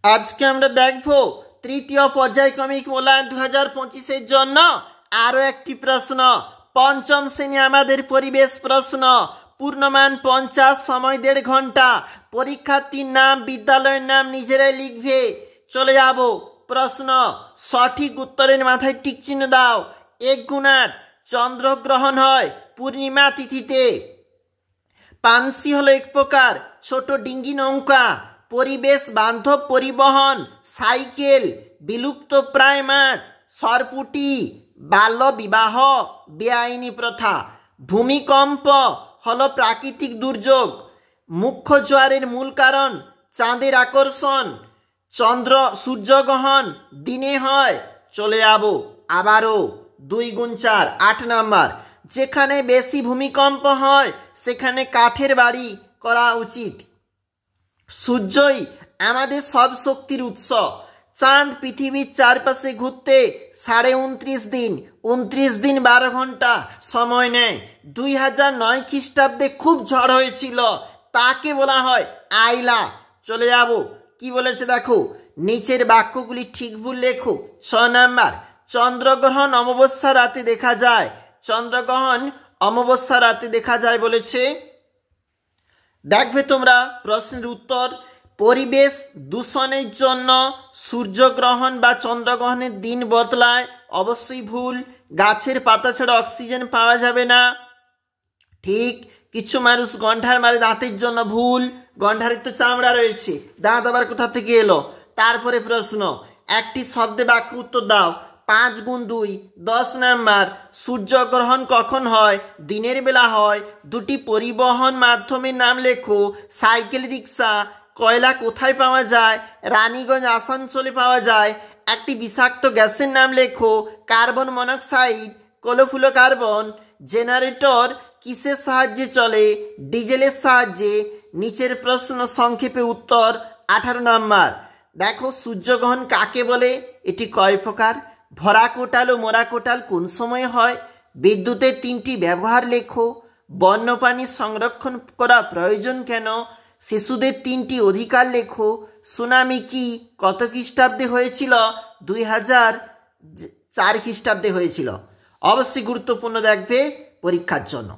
আজকে আমরা দেখব তৃতীয় পর্যায়ক্রমিক মূল্যায়ন 2025-এর জন্য আরো একটি প্রশ্ন। পঞ্চম শ্রেণী আমাদের পরিবেশ প্রশ্ন। পূর্ণমান 50, সময় 1.5 ঘন্টা। পরীক্ষার্থীর নাম, বিদ্যালয়ের নাম নিজেরাই লিখবে। চলে যাব প্রশ্ন। সঠিক উত্তরের মাথায় টিক চিহ্ন দাও। 1 চন্দ্রগ্রহণ হয় পূর্ণিমা তিথিতে। পানসি হলো এক প্রকার ছোট ডিঙ্গি নৌকা। পরিবেশ বান্ধব পরিবহন সাইকেল। বিলুপ্ত প্রায় মাছ সরপুঁটি। বাল্য বিবাহ বেআইনি প্রথা। ভূমিকম্প হলো প্রাকৃতিক দুর্যোগ। মুখ্য জোয়ারের মূল কারণ চাঁদের আকর্ষণ। সূর্যগ্রহণ দিনে হয়। চলে যাব আবারও 2 গুণ 4, 8 নাম্বার। যেখানে বেশি ভূমিকম্প হয় সেখানে কাঠের বাড়ি করা উচিত। সূর্যই আমাদের সব শক্তির উৎস। চাঁদ পৃথিবীর চারপাশে ঘুরতে 29.5 দিন, 29 দিন 12 ঘন্টা সময় নেয়। 2009 খ্রিস্টাব্দে খুব ঝড় হয়েছিল, তাকে বলা হয় আইলা। চলে যাব কি বলেছে দেখো, নিচের বাক্যগুলি ঠিক ভুল লেখো। 6 নাম্বার, চন্দ্রগ্রহণ অমাবস্যা রাতে দেখা যায়। চন্দ্রগ্রহণ অমাবস্যা রাতে দেখা যায় বলেছে। দেখবে তোমরা প্রশ্নের উত্তর। পরিবেশ দূষণের জন্য সূর্যগ্রহণ বা চন্দ্রগ্রহণের দিন বদলায়, অবশ্যই ভুল। গাছের পাতা ছাড়া অক্সিজেন পাওয়া যাবে না, ঠিক। কিছু মানুষ গন্ডার মারে দাঁতের জন্য, ভুল। গন্ডারের তো চামড়া রয়েছে, দাঁত আবার কোথা থেকে এলো। তারপরে প্রশ্ন, একটি শব্দে বাক্য উত্তর দাও। 5 গুণ 2, 10 নাম্বার। সূর্যগ্রহণ কখন হয়? দিনের বেলা হয়। 2টি পরিবহন মাধ্যমের নাম লেখো। সাইকেল, রিক্সা। কয়লা কোথায় পাওয়া যায়? রানীগঞ্জ, আসানসোলে পাওয়া যায়। একটি বিষাক্ত গ্যাসের নাম লেখো। Carbon monoxide, chlorofluorocarbon. জেনারেটর কিসের সাহায্যে চলে? ডিজেলের সাহায্যে। নিচের প্রশ্ন সংক্ষেপে উত্তর। 18 নাম্বার। দেখো, সূর্যগ্রহণ কাকে বলে? এটি কয় প্রকার? ভরা কোটাল ও মরা কোটাল কোন সময় হয়? বিদ্যুতের 3টি ব্যবহার লেখো। বন্যপ্রাণী সংরক্ষণ করা প্রয়োজন কেন? শিশুদের 3টি অধিকার লেখো। সুনামি কি কত খ্রিস্টাব্দে হয়েছিল? 2004 খ্রিস্টাব্দে হয়েছিল। অবশ্যই গুরুত্বপূর্ণ দেখবে পরীক্ষার জন্য।